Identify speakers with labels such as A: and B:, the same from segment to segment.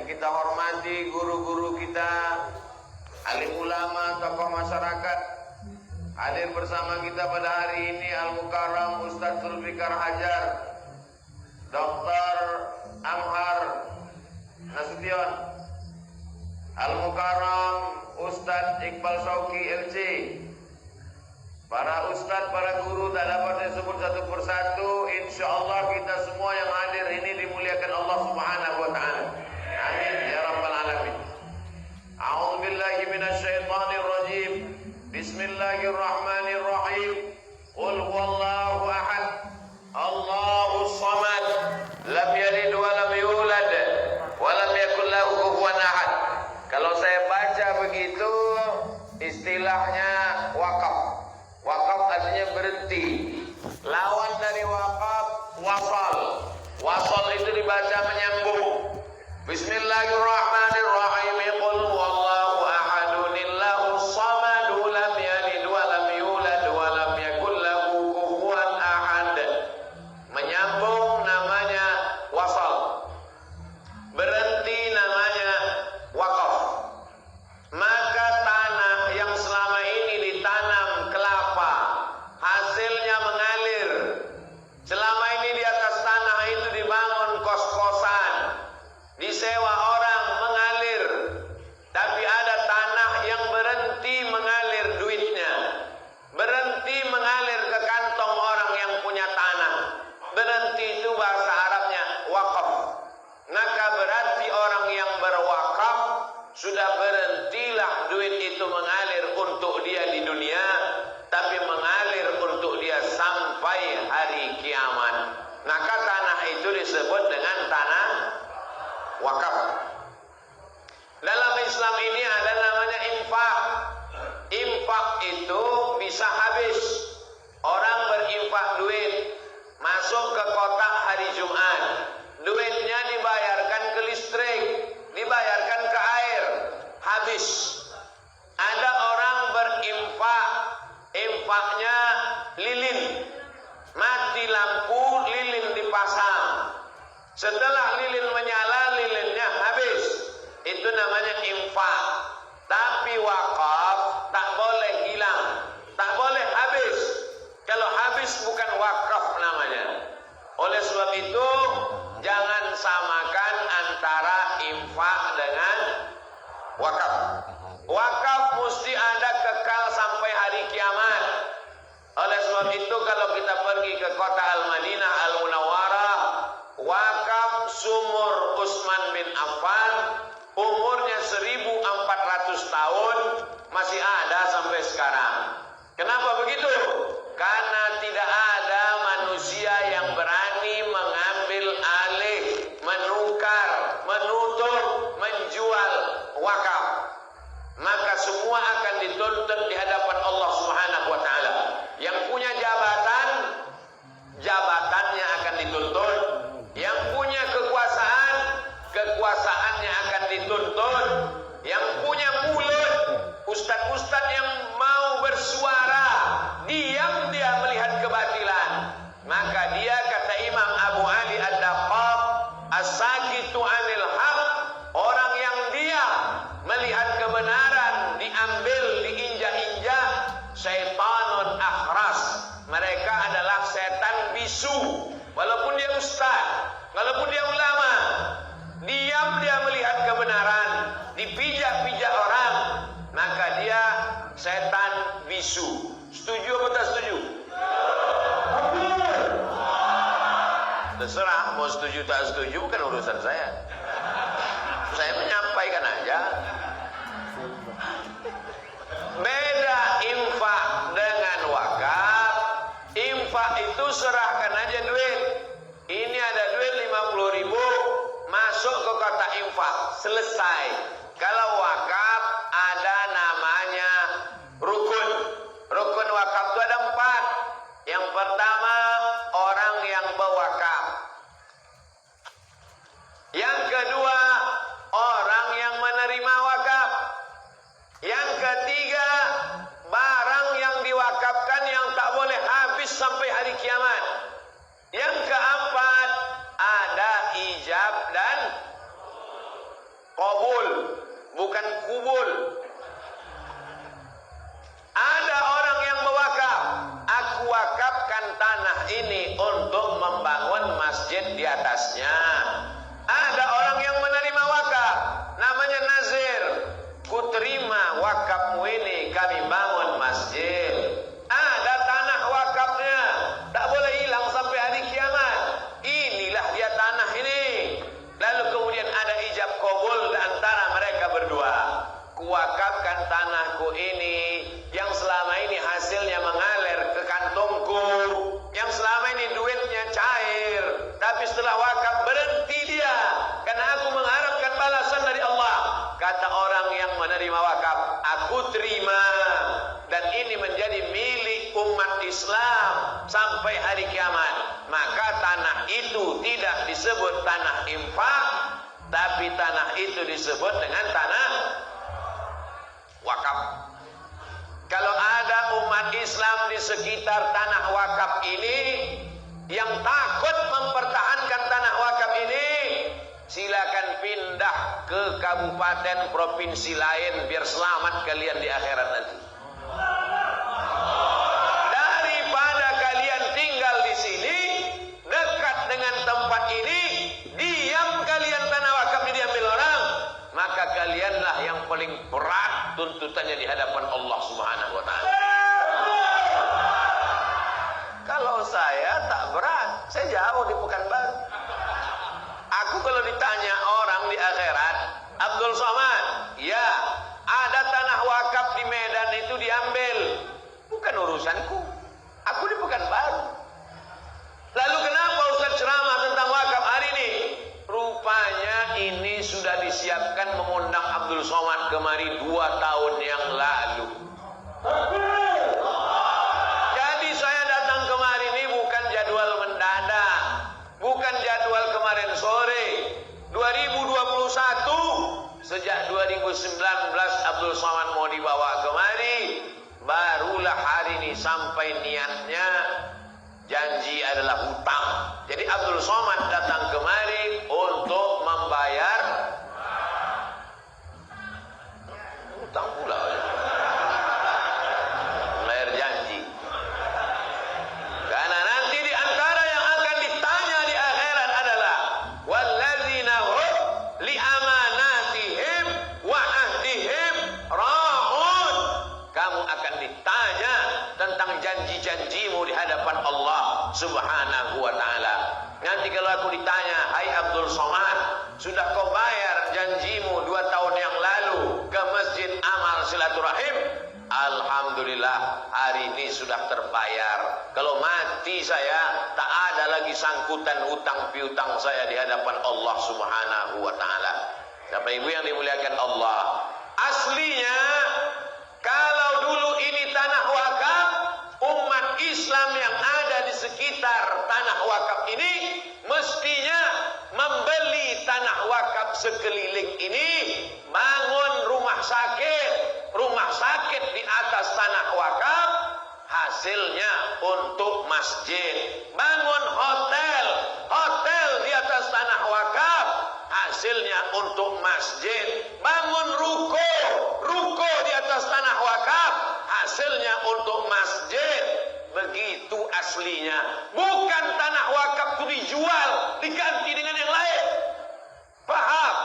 A: Yang kita hormati guru-guru kita, alim ulama, tokoh masyarakat. Hadir bersama kita pada hari ini Al-Mukarram Ustadz Zulfikar Hajar, Dr. Amhar Nasution, Al-Mukarram Ustadz Iqbal Shauki LC. Para ustadz, para guru tak dapat saya sebut satu persatu. Insyaallah kita semua yang hadir ini dimuliakan Allah Subhanahu wa taala. Amin ya rabbal alamin. A'udzu billahi minasyaitonir rajim. Bismillahirrahmanirrahim. Qul huwallahu ahad. Allahus samad. Lam yalid wa lam yulad wa lam yakul lahu kufuwan ahad. Kalau saya baca begitu istilahnya wakaf. Wakaf artinya berhenti. Lawan dari wakaf wasal. Wasal itu dibaca menyambung. Bismillahirrahmanirrahim. Qul huwallahu ahadunillahus samad lam yalid wa lam yulad wa lam yakul lahu kufuwan ahad. Menyambung namanya wasal. Berhenti namanya wakaf. Maka tanah yang selama ini ditanam kelapa, hasilnya mengalir. Selama ini di atas tanah itu dibangun kos-kosan, disewa orang, mengalir. Tapi ada tanah yang berhenti mengalir duitnya, berhenti mengalir ke kantong orang yang punya tanah. Berhenti itu bahasa Arabnya wakaf. Maka berarti orang yang berwakaf sudah berhentilah duit itu mengalir untuk dia di dunia, tapi mengalir untuk dia sampai hari kiamat. Maka tanah itu disebut dengan tanah wakaf. Dalam Islam ini ada namanya infak. Infak itu bisa habis. Orang berinfak duit, masuk ke kotak hari Jumat, duitnya dibayarkan ke listrik, dibayarkan ke air, habis. Ada orang berimfak, infaknya lilin, mati lampu, lilin dipasang. Setelah lilin menyala, lilinnya habis. Itu namanya infak. Tapi wakaf tak boleh hilang, tak boleh habis. Kalau habis bukan wakaf namanya. Oleh sebab itu jangan samakan antara infak dengan wakaf. Wakaf mesti ada kekal sampai hari kiamat. Oleh sebab itu kalau kita pergi ke kota Al-Madinah Al-Munawwarah, wakaf sumur Utsman bin Affan, umurnya 1400 tahun, masih ada sampai sekarang. Kenapa begitu? Karena tidak ada manusia yang berani mengambil alih, menukar, menutur, menjual wakaf. Maka semua akan dituntut di hadapan Allah Subhanahu wa taala. Yang punya jabatan, jabatannya akan dituntut. Yang punya kekuasaan, kekuasaannya akan dituntut. Yang punya mulut, ustadz-ustadz yang mau bersuara, diam dia melihat kebatilan, maka dia, kata Imam Abu Ali Ad-Daqqaq, as-sakitu anil haq, orang yang diam melihat kebenaran diambil, diinjak-injak, syaitanun akhras. Mereka adalah setan bisu. Walaupun dia ustaz, walaupun dia ulama, diam dia melihat kebenaran, dipijak-pijak orang, maka dia setan bisu. Setuju atau tak setuju? Terserah mau setuju tak setuju, bukan urusan saya. Saya menyampaikan aja. Beda infak dengan wakaf. Infak itu serahkan aja duit. Ini ada duit 50.000, masuk ke kotak infak, selesai. Kalau wakaf ada namanya rukun. Rukun wakaf itu ada 4. Yang pertama, orang yang berwakaf. Yang kedua, orang yang menerima wakaf. Yang ketiga, barang yang diwakafkan yang tak boleh habis sampai hari kiamat. Yang keempat, ada ijab dan bukan kubul. Ada orang yang mewakaf, aku wakafkan tanah ini untuk membangun masjid di atasnya. Ada orang yang menerima wakaf, namanya nazir. Kuterima wakafmu ini, kami bangun masjid. Ada tanah wakafnya, tak boleh hilang sampai hari kiamat. Inilah dia tanah ini. Lalu kemudian ada ijab qabul antara mereka berdua. Kuwakafkan tanahku ini yang selama ini hasilnya mengalir ke kantongku, yang selama ini duitnya cair, tapi setelah wakaf berhenti dia karena aku mengharapkan balasan dari Allah. Kata orang yang menerima wakaf, aku terima, dan ini menjadi milik umat Islam sampai hari kiamat. Maka tanah itu tidak disebut tanah infak, tapi tanah itu disebut dengan tanah wakaf. Kalau ada umat Islam di sekitar tanah wakaf ini yang takut mempertahankan tanah wakaf ini, silakan pindah ke kabupaten provinsi lain biar selamat kalian di akhirat nanti. Daripada kalian tinggal di sini dekat dengan tempat ini, diam kalian, tanah wakaf ini diambil orang, maka kalianlah yang paling berat tuntutannya di hadapan Allah Subhanahu wa taala. Kalau saya tak berat, saya jauh di Pekanbaru. Aku kalau ditanya orang di akhirat, Abdul Somad, ya, ada tanah wakaf di Medan itu diambil. Bukan urusanku. Aku di Pekanbaru. Lalu kenapa Ustaz ceramah tentang wakaf hari ini? Rupanya ini sudah disiapkan mengundang Abdul Somad kemari 2 tahun yang lalu. Jadi saya datang kemari ini bukan jadwal mendadak, bukan jadwal kemarin sore. 2021, sejak 2019 Abdul Somad mau dibawa kemari, barulah hari ini sampai niatnya. Janji adalah hutang. Jadi Abdul Somad datang kemari untuk membayar hutang pula. Membayar janji. Karena nanti di antara yang akan ditanya di akhirat adalah walladzina hum li amanatihim wa ahdihim ra'un. Kamu akan ditanya tentang janji-janjimu di hadapan Allah Subhanahu wa ta'ala. Nanti kalau aku ditanya, hai Abdul Somad, sudah kau bayar janjimu 2 tahun yang lalu ke Masjid Amal Silaturahim? Alhamdulillah, hari ini sudah terbayar. Kalau mati saya, tak ada lagi sangkutan hutang piutang saya di hadapan Allah Subhanahu wa ta'ala. Bapak Ibu yang dimuliakan Allah, aslinya kalau dulu ini tanah wakaf, umat Islam yang ada di sekitar tanah wakaf ini mestinya membeli tanah wakaf sekeliling ini, bangun rumah sakit di atas tanah wakaf, hasilnya untuk masjid. Bangun hotel di atas tanah wakaf, hasilnya untuk masjid. Bangun ruko di atas tanah wakaf, hasilnya untuk masjid. Begitu aslinya. Bukan tanah wakaf itu dijual, diganti dengan yang lain. Paham?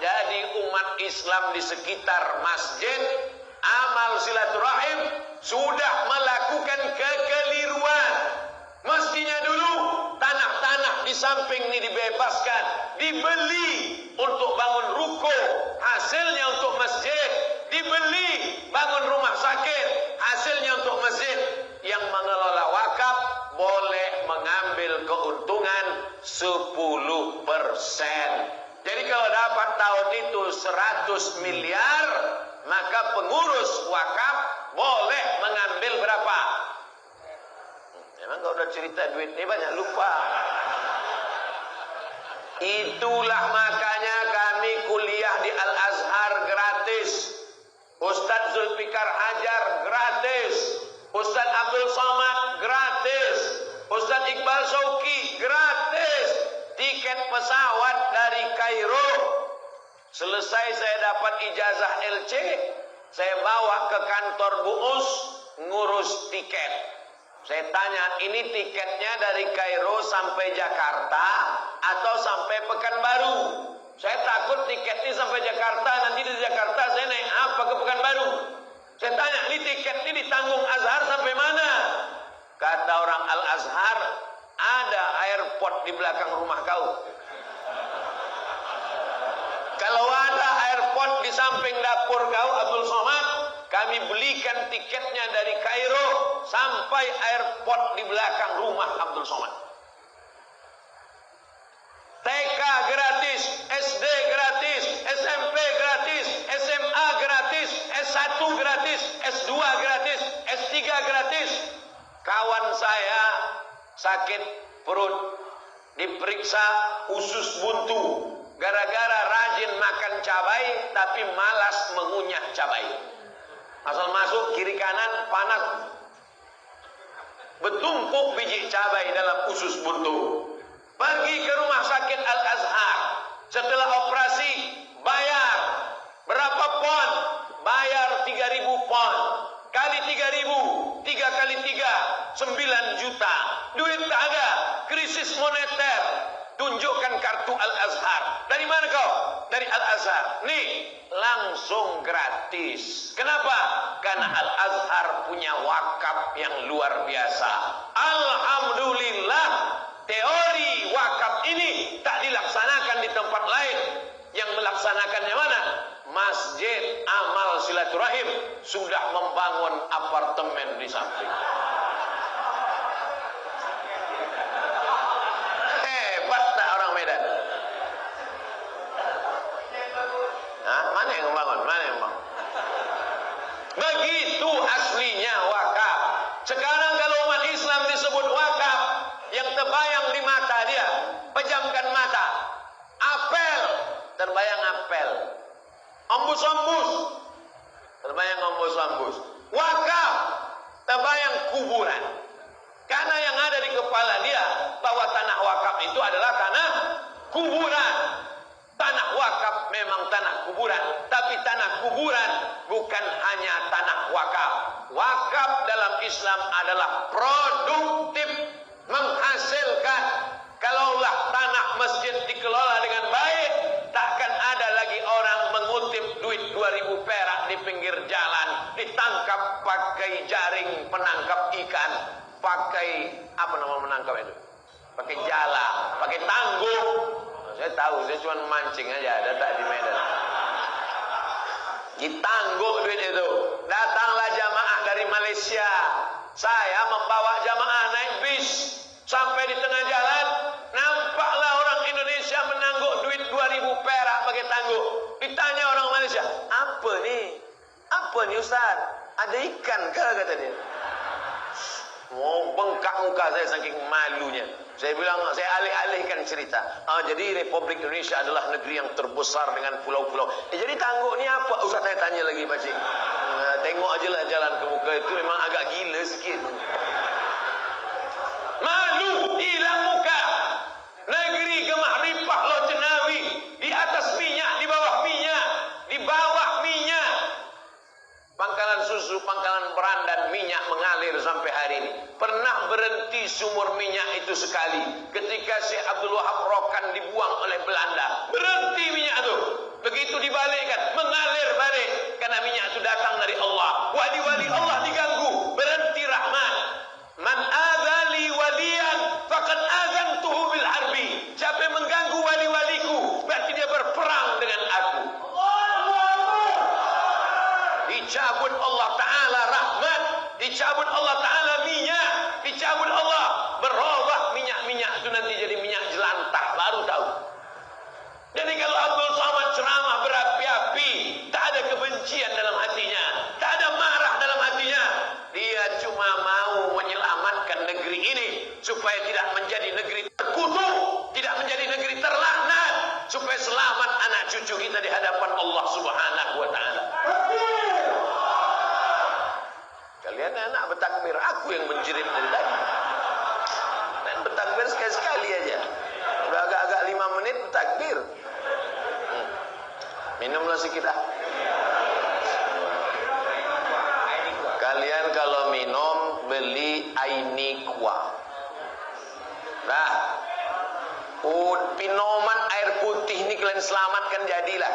A: Jadi umat Islam di sekitar Masjid Amal Silaturahim sudah melakukan kekeliruan. Mestinya dulu tanah-tanah di samping ini dibebaskan, dibeli untuk bangun ruko, hasilnya untuk masjid. Dibeli bangun rumah sakit, hasilnya untuk masjid. Yang mengelola wakaf boleh mengambil keuntungan 10%. Jadi kalau dapat tahun itu 100 miliar, maka pengurus wakaf boleh mengambil berapa? Emang kalau udah cerita duit ini banyak lupa. Itulah makanya kami kuliah di Al-Azhar gratis. Ustadz Zulfikar Hajar gratis. Ustadz Abdul Somad gratis. Ustadz Iqbal Shauki gratis. Tiket pesawat dari Kairo Selesai saya dapat ijazah LC, saya bawa ke kantor Buus ngurus tiket. Saya tanya, ini tiketnya dari Kairo sampai Jakarta atau sampai Pekanbaru? Saya takut tiket ini sampai Jakarta, nanti di Jakarta saya naik apa ke Pekanbaru? Saya tanya, ini tiket ini ditanggung Azhar sampai mana? Kata orang Al-Azhar, ada airport di belakang rumah kau. Kalau ada airport di samping dapur kau, Abdul Somad, kami belikan tiketnya dari Kairo sampai airport di belakang rumah Abdul Somad. TK gratis, SD gratis, SMP gratis, SMA gratis, S1 gratis, S2 gratis, S3 gratis. Kawan saya sakit perut, diperiksa usus buntu. Gara-gara rajin makan cabai tapi malas mengunyah cabai. Asal masuk kiri kanan panas. Bertumpuk biji cabai dalam usus buntu. Pergi ke rumah sakit Al-Azhar. Setelah operasi bayar. Berapa pon? Bayar 3.000 pon. Kali 3.000, 3 kali 3, 9 juta. Duit tak ada. Krisis moneter. Tunjukkan kartu Al-Azhar. Dari mana kau? Dari Al-Azhar. Nih, langsung gratis. Kenapa? Karena Al-Azhar punya wakaf yang luar biasa. Alhamdulillah, teori wakaf ini tak dilaksanakan di tempat lain. Yang melaksanakannya mana? Masjid Amal Silaturahim sudah membangun apartemen di samping. Medan. Nah, mana yang membangun? Mana yang membangun? Begitu aslinya wakaf. Sekarang kalau umat Islam disebut wakaf, yang terbayang di mata dia, pejamkan mata. Apel, terbayang apel. Ombus-ombus, terbayang ombus-ombus. Wakaf, terbayang kuburan. Karena yang ada di kepala dia bahwa tanah wakaf itu adalah tanah kuburan. Tanah wakaf memang tanah kuburan, tapi tanah kuburan bukan hanya tanah wakaf. Wakaf dalam Islam adalah produktif, menghasilkan. Kalaulah tanah masjid dikelola dengan baik, takkan ada lagi orang mengutip duit 2.000 perak di pinggir jalan, ditangkap pakai jaring penangkap ikan. Pakai apa nama menangkap itu? Pakai jala, pakai tanggung. Saya tahu, saya cuma mancing aja, ada tak di Medan. Ditangguk duit itu. Datanglah jamaah dari Malaysia. Saya membawa jamaah naik bis. Sampai di tengah jalan, nampaklah orang Indonesia menangguk duit 2.000 perak pakai tangguk. Ditanya orang Malaysia, apa nih? Apa nih Ustaz? Ada ikan ke? Kata dia. Mau bengkak muka saya saking malunya. Saya bilang, saya alih-alihkan cerita. Jadi Republik Indonesia adalah negeri yang terbesar dengan pulau-pulau. Jadi tangguk ni apa? Ustaz saya tanya lagi pakcik. Tengok aja lah jalan ke muka itu memang agak gila sikit. Malu, hilang muka. Negeri gemah ripah Lo Jenawi. Di atas minyak, di bawah minyak. Di bawah minyak. Pangkalan susu, pangkalan berandan, minyak mengalir sampai hari ini. Pernah berhenti sumur minyak itu sekali. Ketika Syekh Abdul Wahab Rokan dibuang oleh Belanda. Berhenti minyak itu. Begitu dibalikkan, mengalir balik. Karena minyak itu datang dari Allah. Wali-wali Allah diganggu. Berhenti rahmat. Man adali waliyan faqad azantuhu bil harbi. Siapa yang mengganggu wali-waliku, berarti dia berperang dengan aku. Dicabut Allah Ta'ala rahmat, dicabut Allah Ta'ala minyak, dicabut Allah, berubah minyak-minyak itu nanti jadi minyak jelantah, baru tahu. Jadi kalau Abdul Somad ceramah berapi-api, tak ada kebencian dalam hatinya, tak ada marah dalam hatinya. Dia cuma mau menyelamatkan negeri ini supaya tidak menjadi negeri terkutuk, tidak menjadi negeri terlaknat, supaya selamat anak cucu kita di hadapan Allah Subhanahu wa Ta'ala. Kalian anak bertakbir, aku yang menjerit dari tadi. Dan bertakbir sekali-sekali aja. Udah agak-agak 5 menit bertakbir. Minumlah sedikit ah. Kalian kalau minum beli Ainikwa. Nah, minuman air putih ini kalian selamatkan jadilah.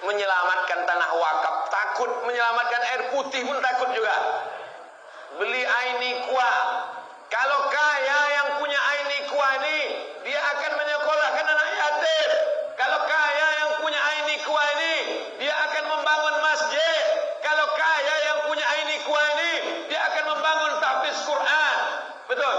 A: Menyelamatkan tanah wakaf, takut menyelamatkan air putih pun takut juga. Beli Ainikwa. Kalau kaya yang punya Ainikwa ini, dia akan menyekolahkan anak yatim. Kalau kaya yang punya Ainikwa ini, dia akan membangun masjid. Kalau kaya yang punya Ainikwa ini, dia akan membangun tahfiz Quran. Betul?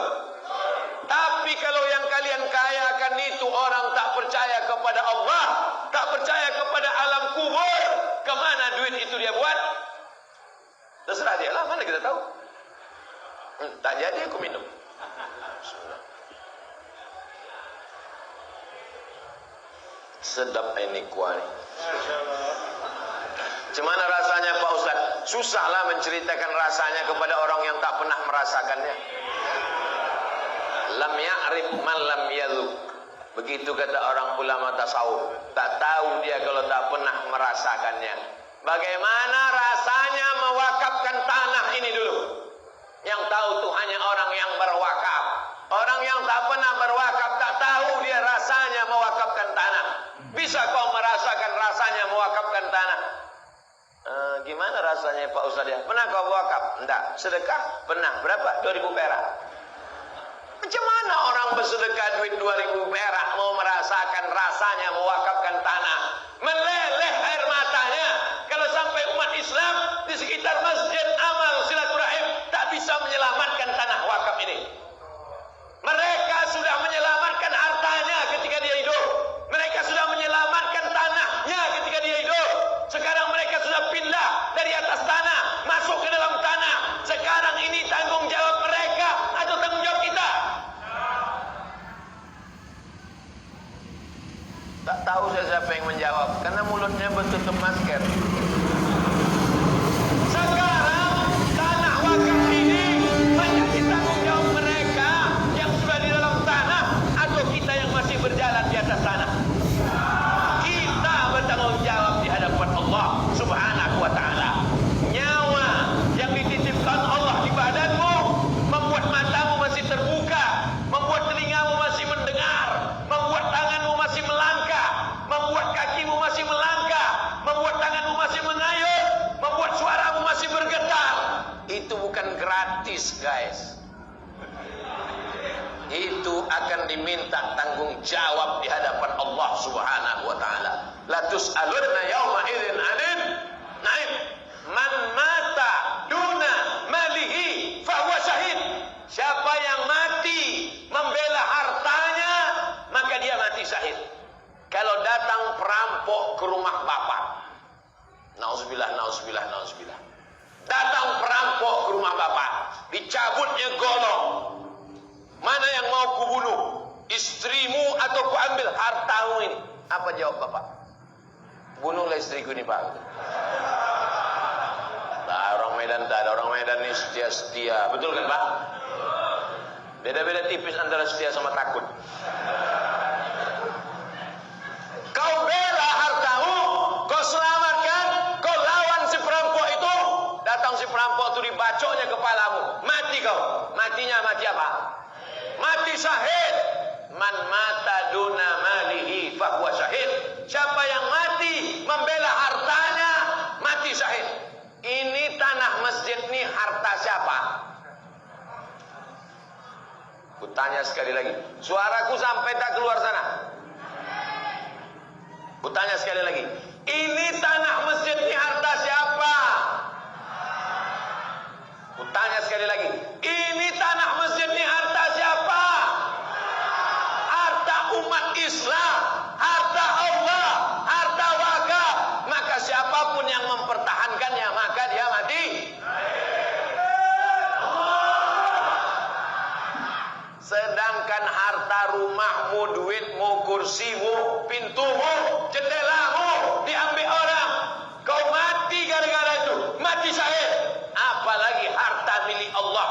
A: Tapi kalau yang kalian kayakan itu orang tak percaya kepada Allah, tak percaya kepada alam kubur, kemana duit itu dia buat? Terserah dia lah, mana kita tahu. Tak jadi aku minum. Sedap ini kuah ni. Cemana rasanya Pak Ustaz? Susahlah menceritakan rasanya kepada orang yang tak pernah merasakannya. Lam ya'rif man lam yadhuk. Begitu kata orang ulama tasawuf. Tak tahu dia kalau tak pernah merasakannya. Bagaimana rasanya mewakafkan tanah ini dulu? Yang tahu itu hanya orang yang berwakaf. Orang yang tak pernah berwakaf tak tahu dia rasanya mewakafkan tanah. Bisa kau merasakan rasanya mewakafkan tanah? Gimana rasanya Pak Ustaz ya? Pernah kau wakaf? Enggak. Sedekah? Pernah. Berapa? 2.000 perak. Macam mana orang bersedekah duit 2.000 perak mau merasakan rasanya mewakafkan tanah? Meleleh air matanya. Kalau sampai umat Islam di sekitar masjid amal silaturahim tak bisa menyelamatkan tanah wakaf ini. Mereka sudah menyelamatkan hartanya ketika dia hidup. Mereka sudah menyelamatkan tanahnya ketika dia hidup. Sekarang mereka sudah pindah dari atas tanah masuk ke dalam tanah. Sekarang ini tanggung jawab mereka atau tanggung jawab kita? Tak tahu saya siapa yang menjawab karena mulutnya bertutup masker. Sekarang tanah wakaf ini menjadi tanggung jawab mereka yang sudah di dalam tanah atau kita yang masih berjalan di atas tanah. Kita bertanggung jawab di hadapan Allah Subhanahu wa taala. Nyawa yang dititipkan Allah di badanmu membuat matamu masih terbuka, membuat telingamu masih mendengar, membuat tanganmu masih melangkah, membuat kakimu masih melangkah, membuat tanganmu masih mengayun, membuat suaramu masih bergetar. Itu bukan gratis, guys. Itu akan diminta tanggung jawab di hadapan Allah Subhanahu wa taala. La tus'alunna yauma idzin 'anil na'im. Man mata duna malihi fa huwa syahid. Siapa yang mati membela hartanya, maka dia mati syahid. Kalau datang perampok ke rumah bapak, nauzubillah, nauzubillah, nauzubillah. Datang perampok ke rumah bapak, dicabutnya golok. Mana yang mau kubunuh? Istrimu atau kuambil hartamu ini? Apa jawab bapak? Bunuhlah istriku ini, Pak. Nah, orang Medan tak ada. Orang Medan ini setia-setia. Betul kan, Pak? Beda-beda tipis antara setia sama takut. Kau bela hartamu, kau selamatkan, kau lawan si perampok itu. Datang si perampok itu dibacoknya kepalamu. Mati kau. Matinya mati apa? Mati syahid. Man mata duna malihi fa huwa syahid. Siapa yang mati membela hartanya, mati syahid. Ini tanah masjid ini harta siapa? Kutanya sekali lagi. Suaraku sampai tak keluar sana? Kutanya sekali lagi. Ini tanah masjid ini harta siapa? Kutanya sekali lagi. Ini tanah masjid ini harta siapa? Harta umat Islam, harta Allah, harta wakaf. Maka siapapun yang mempertahankannya, maka dia mati. Sedangkan harta rumahmu, duitmu, kursimu, pintumu, jendelamu diambil orang. Kau mati gara-gara itu, mati syahid. Apalagi harta milik Allah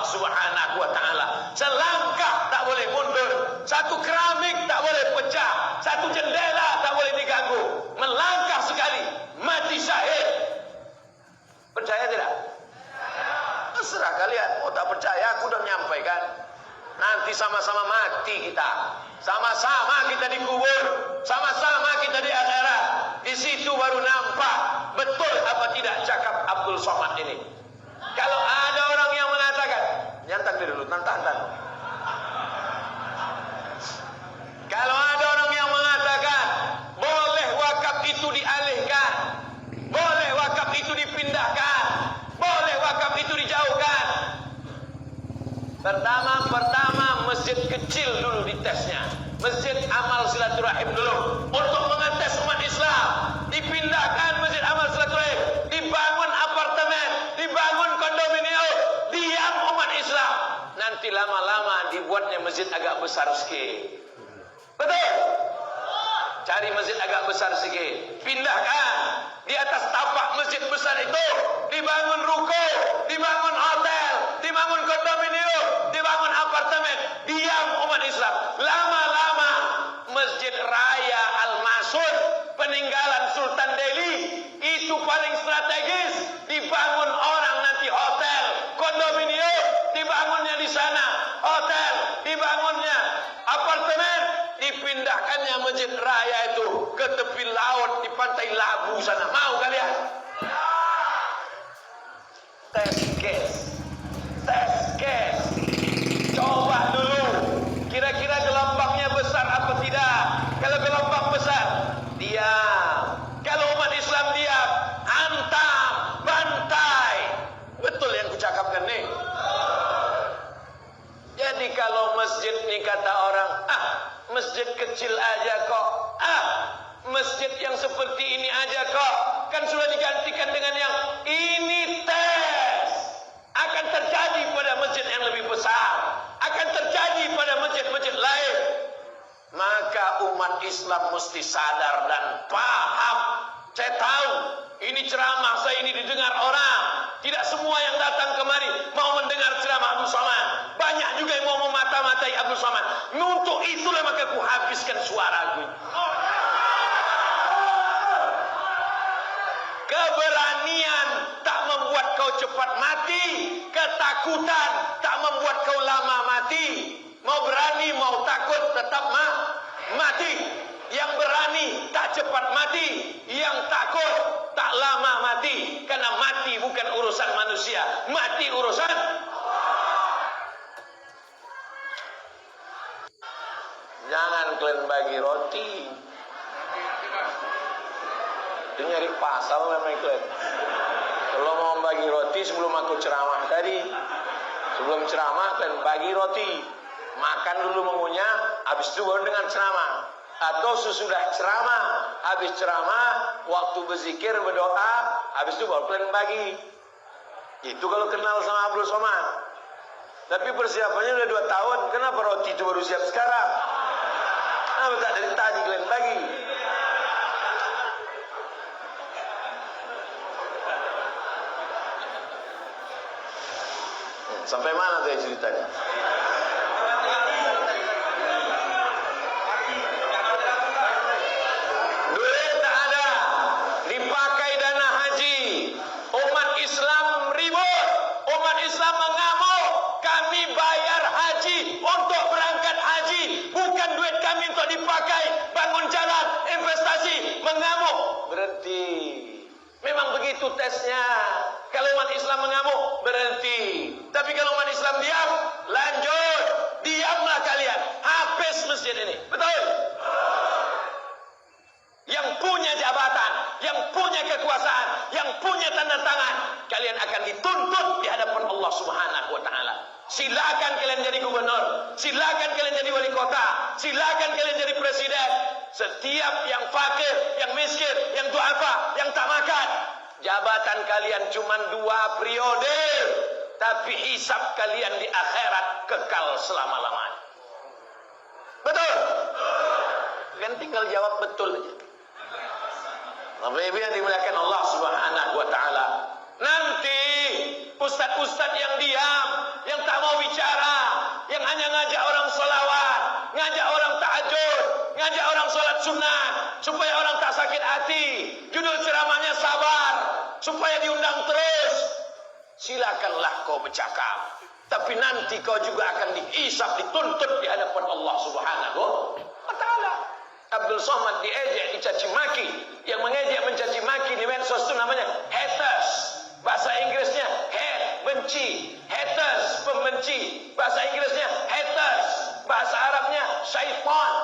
A: mati kita. Sama-sama kita dikubur, sama-sama kita di akhirat. Di situ baru nampak betul apa tidak cakap Abdul Somad ini. Kalau ada orang yang mengatakan, nyantak dulu, nantang. Kalau ada orang yang mengatakan boleh wakaf itu dialihkan, boleh wakaf itu dipindahkan, boleh wakaf itu dijauhkan. Pertama masjid kecil dulu ditesnya, masjid amal silaturahim dulu untuk mengetes umat Islam. Dipindahkan masjid amal silaturahim, dibangun apartemen, dibangun kondominium, diam umat Islam. Nanti lama-lama dibuatnya masjid agak besar sikit. Betul? Cari masjid agak besar sikit, pindahkan. Di atas tapak masjid besar itu dibangun ruko, dibangun hotel, dibangun kondominium, dibangun apartemen. Diam umat Islam. Lama-lama Masjid Raya Al-Masun peninggalan Sultan Delhi itu paling strategis. Dibangun orang nanti hotel, kondominium, dibangunnya di sana hotel, dibangunnya apartemen, dipindahkannya Masjid Raya itu ke tepi laut di pantai Labu sana. Mau kalian? Tes case. Coba dulu. Kira-kira gelombangnya besar apa tidak? Kalau gelombang besar, diam. Kalau umat Islam diam, hantam, bantai. Betul yang kucakapkan nih. Jadi kalau masjid ini kata orang, masjid kecil aja kok, masjid yang seperti ini aja kok, kan sudah digantikan dengan yang ini. Tes akan terjadi pada masjid yang lebih besar, akan terjadi pada masjid-masjid lain. Maka umat Islam mesti sadar dan paham. Saya tahu ini ceramah saya ini didengar orang. Tidak semua yang datang kemari mau mendengar ceramah Abdul Somad. Banyak juga yang mau memata-matai Abdul Somad. Untuk itulah maka ku habiskan suaraku. Keberanian tak membuat kau cepat mati. Ketakutan tak membuat kau lama mati. Mau berani mau takut tetap mati. Yang berani tak cepat mati, yang takut tak lama mati. Karena mati bukan urusan manusia, mati urusan jangan kalian bagi roti. Itu nyari pasal memang kalian. Kalau mau bagi roti sebelum aku ceramah tadi, sebelum ceramah kalian bagi roti, makan dulu mengunyah, habis itu baru dengan ceramah. Atau sesudah ceramah, habis ceramah, waktu berzikir, berdoa, habis itu baru kalian bagi. Itu kalau kenal sama Abdul Somad. Tapi persiapannya udah 2 tahun, kenapa roti itu baru siap sekarang? Kenapa tak dari tadi kalian bagi? Sampai mana tadi ceritanya? Duit tak ada, dipakai dana haji. Umat Islam ribut, umat Islam mengamuk. Kami bayar haji untuk berangkat haji, bukan duit kami untuk dipakai bangun jalan, investasi. Mengamuk, berhenti. Memang begitu tesnya. Kalau umat Islam mengamuk, berhenti. Tapi kalau umat Islam diam, lanjut. Diamlah kalian, habis masjid ini. Betul? Yang punya jabatan, yang punya kekuasaan, yang punya tanda tangan, kalian akan dituntut di hadapan Allah Subhanahu wa taala. Silakan kalian jadi gubernur, silakan kalian jadi wali kota, silakan kalian jadi presiden. Setiap yang fakir, yang miskin, yang duafa, yang tak makan, jabatan kalian cuma 2 periode, tapi hisab kalian di akhirat kekal selama-lamanya. Betul? Kan tinggal jawab betul aja. Bapak-ibu yang dimuliakan Allah Subhanahu wa taala. Nanti ustaz-ustaz yang diam, yang tak mau bicara, yang hanya ngajak orang sholawat, ngajak orang tahajud, ngajak orang sholat sunnah, supaya orang tak sakit hati. Judul ceramahnya sabar, supaya diundang terus.
B: silakanlah kau bercakap. Tapi nanti kau juga akan dihisab, dituntut di hadapan Allah Subhanahu wa Ta'ala. Abdul Somad diejek, dicaci maki. Yang mengejek mencaci maki di medsos itu namanya haters. Bahasa Inggrisnya hate, benci. Haters, pembenci. Bahasa Inggrisnya haters. Bahasa Arabnya syaitan.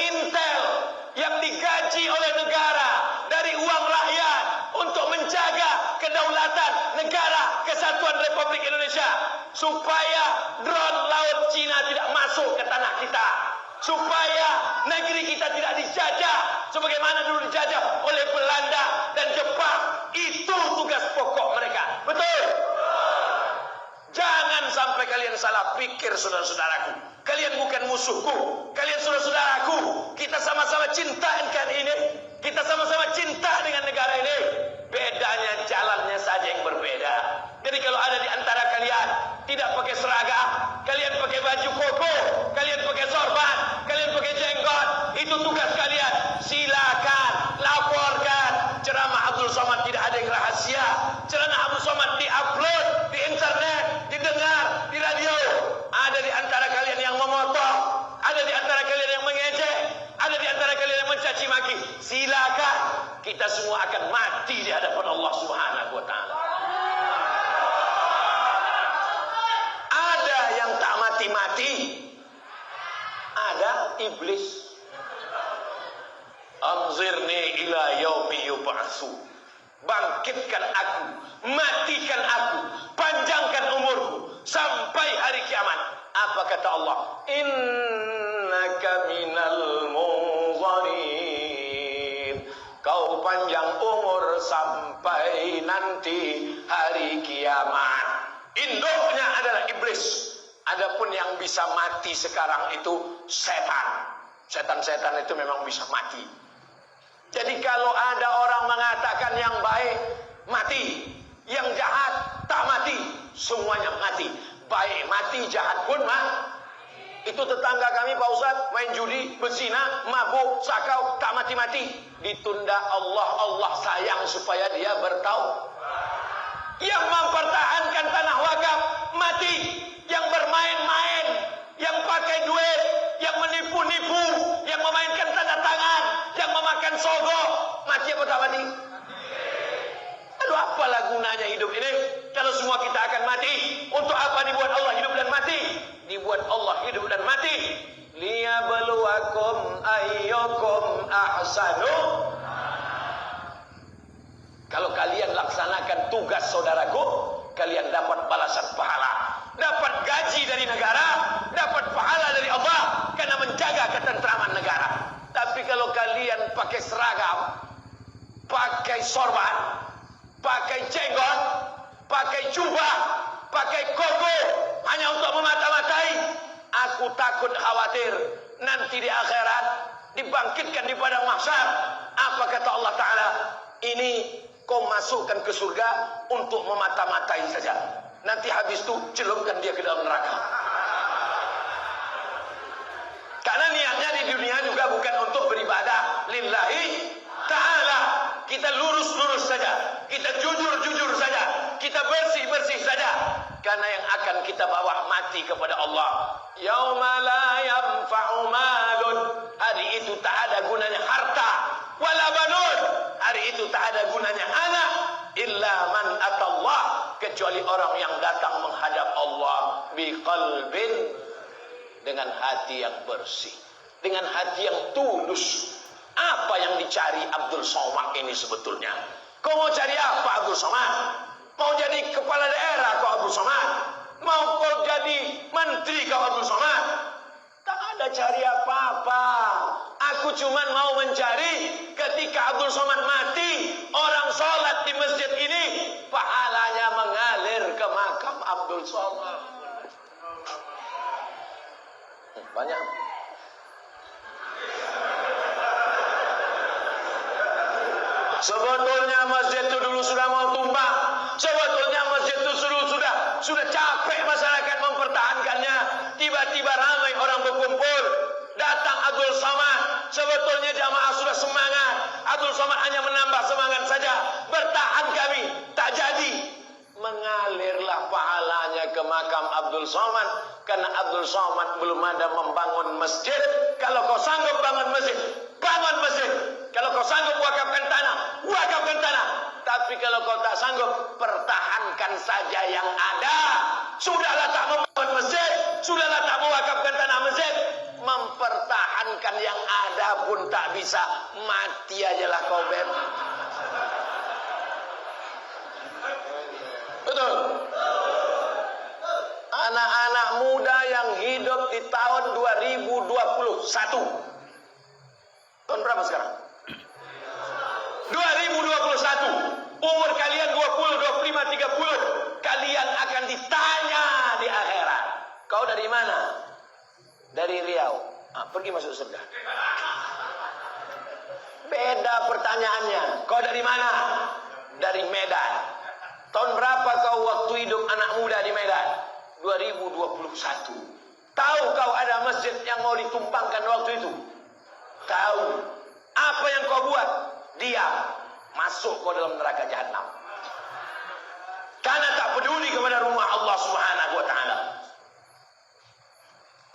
B: Intel yang digaji oleh negara dari uang rakyat untuk menjaga kedaulatan negara Kesatuan Republik Indonesia, supaya drone laut Cina tidak masuk ke tanah kita, supaya negeri kita tidak dijajah sebagaimana dulu dijajah oleh Belanda dan Jepang. Itu tugas pokok mereka. Betul? Jangan sampai kalian salah pikir, saudara-saudaraku. Kalian bukan musuhku, kalian saudara-saudaraku. Kita sama-sama cinta NKRI ini. Kita sama-sama cinta dengan negara ini. Bedanya jalannya saja yang berbeda. Jadi kalau ada di antara kalian tidak pakai seragam, kalian pakai baju koko, kalian pakai sorban, kalian pakai jenggot, itu tugas kalian. Silakan laporkan. Ceramah Abdul Somad tidak ada yang rahasia. Ceramah Abdul Somad diupload di internet, didengar di radio. Ada di antara kalian yang memotong, ada di antara kalian yang mengejek, ada di antara kalian yang mencaci maki. Silakan, kita semua akan mati di hadapan Allah Subhanahu wa Ta'ala. Ada yang tak mati-mati, ada iblis. Anzirni ila yaumi yub'atsu. Bangkitkan aku, matikan aku, panjangkan umurku sampai hari kiamat. Apa kata Allah? Innaka minal munzarin. Kau panjang umur sampai nanti hari kiamat. Induknya adalah iblis. Adapun yang bisa mati sekarang itu setan. Setan-setan itu memang bisa mati. Jadi kalau ada orang mengatakan yang baik mati, yang jahat tak mati, semuanya mati. Baik mati, jahat pun mati. Itu tetangga kami Pak Ustaz, main judi, berzina, mabuk, sakau, tak mati-mati. Ditunda Allah sayang supaya dia bertaubat. Yang mempertahankan tanah wakaf mati. Yang bermain-main, yang pakai duit, yang menipu-nipu, yang memainkan tanda tangan, yang memakan sogok, mati apa tak mati? Lalu apalah gunanya hidup ini kalau semua kita akan mati? Untuk apa dibuat Allah hidup dan mati? Dibuat Allah hidup dan mati liyabluwakum ayyukum ahsanu. Kalau kalian laksanakan tugas saudaraku, kalian dapat balasan pahala, dapat gaji dari negara, dapat pahala dari Allah karena menjaga ketentraman negara. Tapi kalau kalian pakai seragam, pakai sorban, pakai jenggot, pakai jubah, pakai koko hanya untuk memata-matai, aku takut khawatir nanti di akhirat dibangkitkan di padang mahsyar. Apa kata Allah Ta'ala? Ini kau masukkan ke surga untuk memata-matai saja. Nanti habis itu celupkan dia ke dalam neraka. Karena niatnya di dunia juga bukan untuk beribadah lillahi ta'ala. Kita lurus-lurus saja, kita jujur-jujur saja, kita bersih-bersih saja. Karena yang akan kita bawa mati kepada Allah. Yauma la yanfa'u malun. Hari itu tak ada gunanya harta, wala banun. Hari itu tak ada gunanya anak, illa man atallah, kecuali orang yang datang menghadap Allah biqalbin, dengan hati yang bersih, dengan hati yang tulus. Apa yang dicari Abdul Somad ini sebetulnya? Kau mau cari apa Abdul Somad? Mau jadi kepala daerah kau Abdul Somad? Mau kau jadi menteri kau Abdul Somad? Tak ada cari apa-apa. Aku cuma mau mencari ketika Abdul Somad mati, orang sholat di masjid ini, pahalanya mengalir ke makam Abdul Somad. Banyak. Sebetulnya masjid itu dulu sudah mau tumbang. Sebetulnya masjid itu sudah capek masyarakat mempertahankannya. Tiba-tiba ramai orang berkumpul. Datang Abdul Somad. Sebetulnya jamaah sudah semangat. Abdul Somad hanya menambah semangat saja. Bertahan kami, tak jadi. Mengalirlah pahalanya ke makam Abdul Somad, karena Abdul Somad belum ada membangun masjid. Kalau kau sanggup bangun masjid, bangun masjid. Kalau kau sanggup wakafkan tanah, wakafkan tanah. Tapi kalau kau tak sanggup, pertahankan saja yang ada. Sudahlah tak membangun masjid, sudahlah tak mewakafkan tanah masjid, mempertahankan yang ada pun tak bisa. Mati ajalah kau, Beb. Betul. Anak-anak muda yang hidup di tahun 2021. Tahun berapa sekarang? 2021. Umur kalian 20, 25, 30. Kalian akan ditanya di akhirat. Kau dari mana? Dari Riau. Pergi masuk surga. Beda pertanyaannya. Kau dari mana? Dari Medan. Tahun berapa kau waktu hidup anak muda di Medan? 2021. Tahu kau ada masjid yang mau ditumpangkan waktu itu? Tahu. Apa yang kau buat? Diam. Masuk kau dalam neraka jahanam. Karena tak peduli kepada rumah Allah Subhanahu wa taala.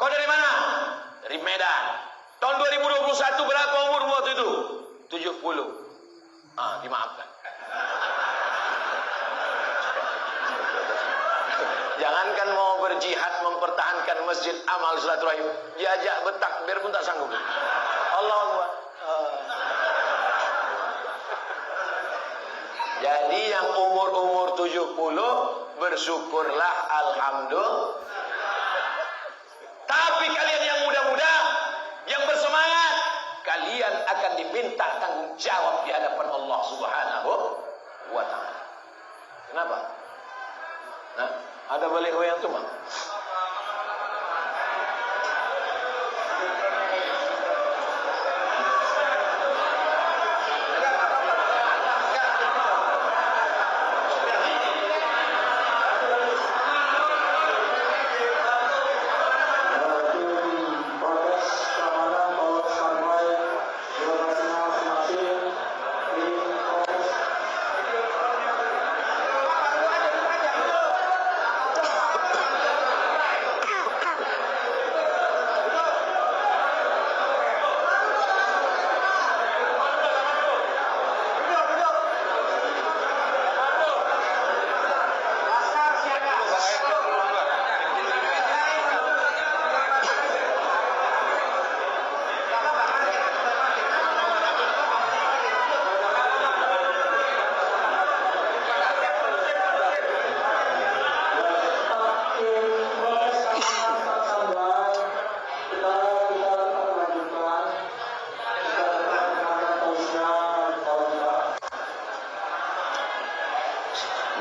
B: Kau dari mana? Dari Medan. Tahun 2021 berapa umur waktu itu? 70. Dimaafkan. Jangankan mau berjihad mempertahankan masjid amal silaturahim, diajak bertakbir pun tak sanggup. Allahu Akbar. Jadi yang umur-umur 70 bersyukurlah alhamdulillah. Tapi kalian yang muda-muda, yang bersemangat, kalian akan diminta tanggung jawab di hadapan Allah Subhanahu wa taala. Kenapa? Nah, ada baliho yang tumbang.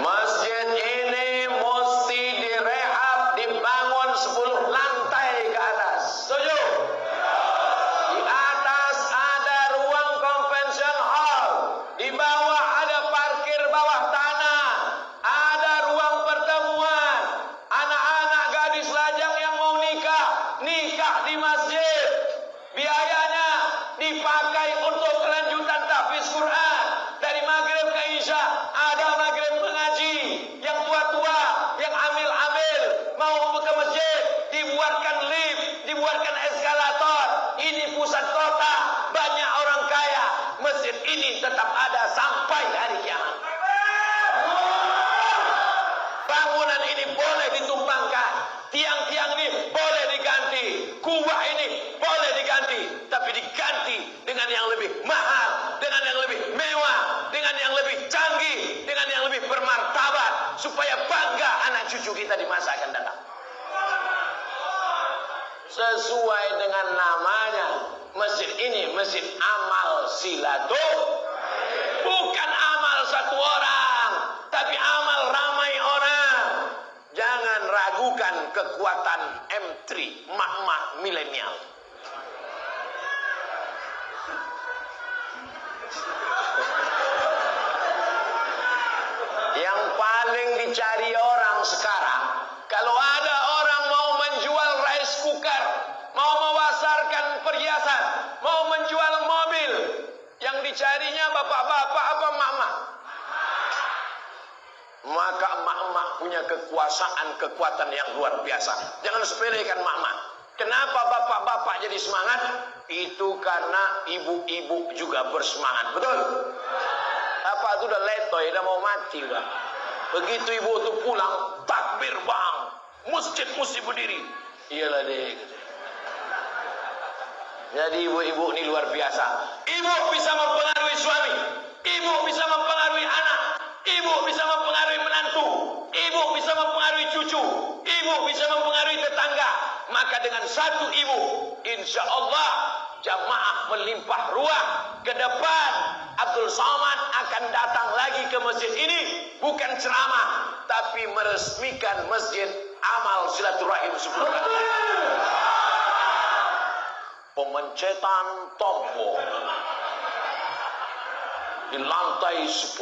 B: Masjid ini mesti direhab, dibangun 10 lantai ke atas. Setuju? Di atas ada ruang convention hall, di bawah ada parkir bawah tanah, ada ruang pertemuan. Anak-anak gadis lajang yang mau nikah, nikah di masjid. Biayanya dipakai untuk kelanjutan tahfiz Quran. Dari maghrib ke isya ada maghrib mengaji. Yang tua-tua, yang amil-amil mau ke masjid, dibuatkan lift, dibuatkan eskalator. Ini pusat kota, banyak orang kaya. Masjid ini tetap ada sampai hari kiamat. Bangunan ini boleh ditumpangkan, tiang-tiang ini boleh diganti, kubah ini boleh diganti, tapi diganti dengan yang lebih mahal, dengan yang lebih mewah, dengan yang lebih canggih, dengan yang lebih bermartabat, supaya bangga anak cucu kita di masa akan datang. Sesuai dengan namanya, masjid ini masjid amal silaturahim. Bukan amal satu orang, tapi amal ramai orang. Jangan ragukan kekuatan M3, mak-mak milenial. Yang paling dicari orang sekarang, kalau ada orang mau menjual rice cooker, mau memasarkan perhiasan, mau menjual mobil, yang dicarinya bapak-bapak apa mama? Maka mak-mak punya kekuatan yang luar biasa. Jangan sepelekan mak-mak. Kenapa bapak-bapak jadi semangat? Itu karena ibu-ibu juga bersemangat. Betul? Bapak itu udah letoy, udah mau mati udah. Begitu ibu itu pulang, takbir bang, masjid mesti berdiri. Iyalah deh. Jadi ibu-ibu ini luar biasa. Ibu bisa mempengaruhi suami, ibu bisa mempengaruhi anak, ibu bisa mempengaruhi menantu, ibu bisa mempengaruhi cucu, ibu bisa mempengaruhi tetangga. Maka dengan satu ibu, insya Allah jamaah melimpah ruah. Ke depan Abdul Somad akan datang lagi ke masjid ini, bukan ceramah, tapi meresmikan masjid amal silaturahim 10 lantai. Pemencetan tombol di lantai 10,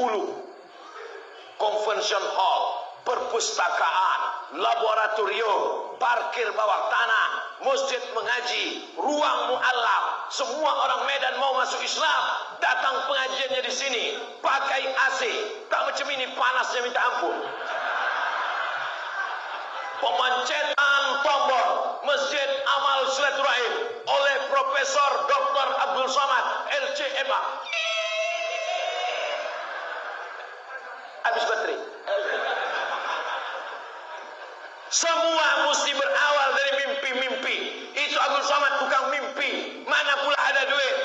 B: convention hall, perpustakaan, laboratorium, parkir bawah tanah, masjid mengaji, ruang mu'allaf. Semua orang Medan mau masuk Islam, datang pengajiannya di sini, pakai AC, tak macam ini panasnya minta ampun. Pemencetan tombol Masjid Amal Silaturahim oleh Profesor Dr. Abdul Somad LCMA. Habis baterai. Semua mesti berawal dari mimpi-mimpi. Itu Abdul Somad tukang mimpi. Mana pula ada duit?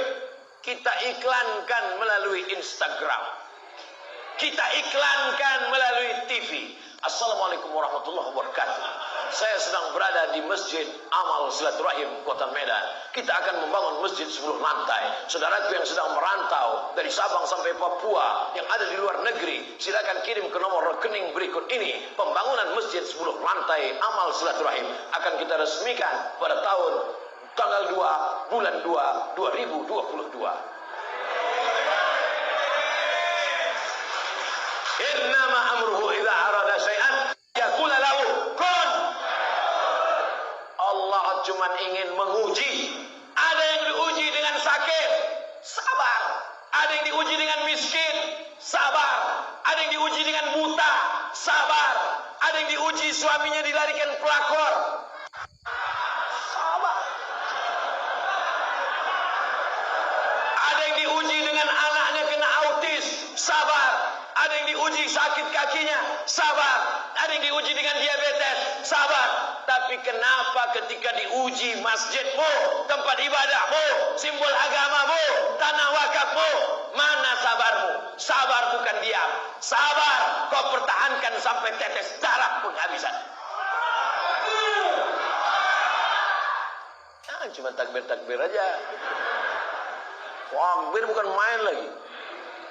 B: Kita iklankan melalui Instagram. Kita iklankan melalui TV. Assalamualaikum warahmatullahi wabarakatuh. Saya sedang berada di Masjid Amal Silaturahim Kota Medan. Kita akan membangun masjid 10 lantai. Saudaraku yang sedang merantau dari Sabang sampai Papua, yang ada di luar negeri, silakan kirim ke nomor rekening berikut ini. Pembangunan masjid 10 lantai Amal Silaturahim akan kita resmikan pada tanggal 2 bulan 2 2022. Innama amruhu idza arada syai'an yaqula lahu kun. Allah cuma ingin menguji. Ada yang diuji dengan sakit, sabar. Ada yang diuji dengan miskin, sabar. Ada yang diuji dengan buta, sabar. Ada yang diuji suaminya dilarikan pelakor, sabar. Ada yang diuji dengan anaknya kena autis, sabar. Ada yang diuji sakit kakinya, sabar. Ada yang diuji dengan diabetes, sabar. Tapi kenapa ketika diuji masjidmu, tempat ibadahmu, simbol agamamu, tanah wakafmu, mana sabarmu? Sabar bukan diam. Sabar kau pertahankan sampai tetes darah penghabisan. Nah, cuma takbir-takbir aja. Takbir bukan main lagi.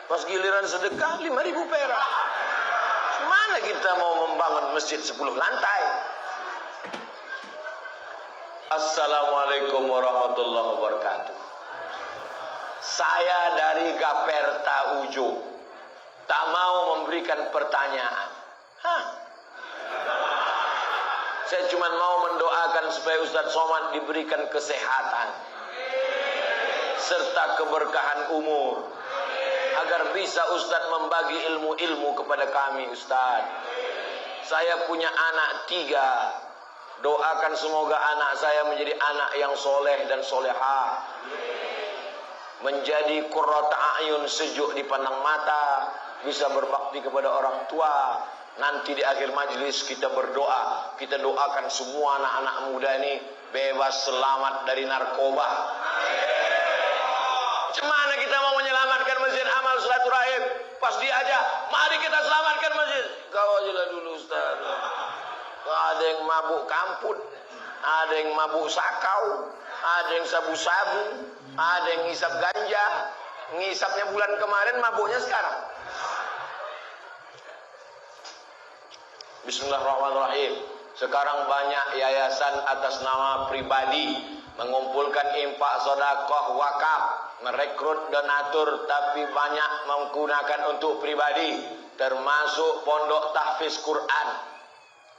B: Pas giliran sedekah 5.000 perak. Mana kita mau membangun masjid 10 lantai? Assalamualaikum warahmatullahi wabarakatuh. Saya dari Gaperta Ujo. Tak mau memberikan pertanyaan. Saya cuma mau mendoakan supaya Ustadz Somad diberikan kesehatan serta keberkahan umur, agar bisa Ustadz membagi ilmu-ilmu kepada kami. Ustadz, saya punya anak 3. Doakan semoga anak saya menjadi anak yang soleh dan solehah, menjadi qurrata a'yun, sejuk dipandang mata, bisa berbakti kepada orang tua. Nanti di akhir majlis kita berdoa, kita doakan semua anak-anak muda ini bebas, selamat dari narkoba. Cemana kita mau menyelamatkan masjid Amal Silaturahim? Pas diajak, mari kita selamatkan masjid. Kau aja lah dulu Ustaz. Ada yang mabuk kamput, ada yang mabuk sakau, ada yang sabu-sabu, ada yang ngisap ganja. Ngisapnya bulan kemarin, mabuknya sekarang. Bismillahirrahmanirrahim. Sekarang banyak yayasan atas nama pribadi mengumpulkan infak, sedekah, wakaf, merekrut donatur, tapi banyak menggunakan untuk pribadi, termasuk pondok tahfiz Quran.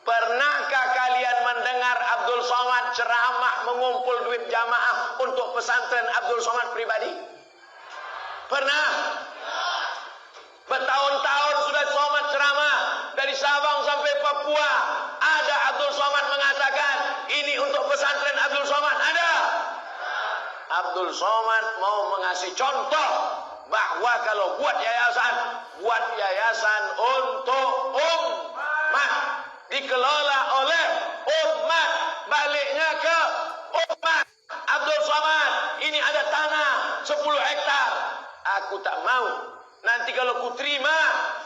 B: Pernahkah kalian mendengar Abdul Somad ceramah mengumpul duit jamaah untuk pesantren Abdul Somad pribadi? Pernah? Bertahun-tahun sudah Somad ceramah dari Sabang sampai Papua. Ada Abdul Somad mengatakan ini untuk pesantren Abdul Somad. Ada? Abdul Somad mau mengasih contoh bahwa kalau buat yayasan untuk umat, dikelola oleh umat, baliknya ke umat. Abdul Somad, ini ada tanah 10 hektar. Aku tak mau. Nanti kalau ku terima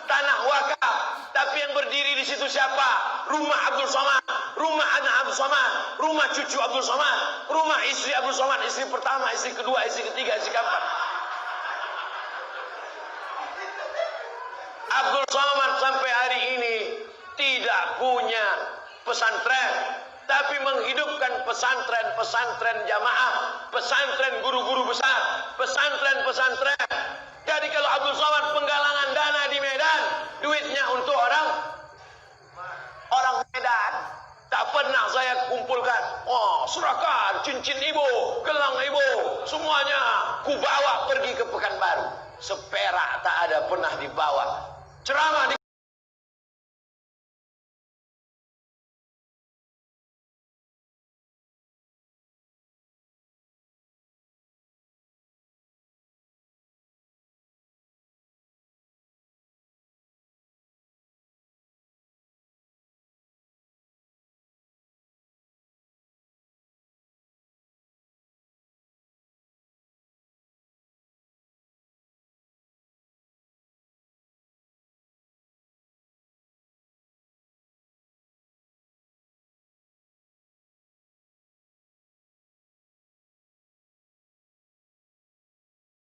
B: tanah wakaf, tapi yang berdiri di situ siapa? Rumah Abdul Somad, rumah anak Abdul Somad, rumah cucu Abdul Somad, rumah istri Abdul Somad, istri pertama, istri kedua, istri ketiga, istri keempat. Abdul Somad sampai hari ini tidak punya pesantren, tapi menghidupkan pesantren-pesantren jamaah, pesantren guru-guru besar, pesantren-pesantren. Jadi kalau Abdul Somad penggalangan dana di Medan, duitnya untuk orang Medan. Tak pernah saya kumpulkan. Oh, serahkan cincin ibu, gelang ibu, semuanya ku bawa pergi ke Pekanbaru. Seperak tak ada pernah dibawa. Ceramah di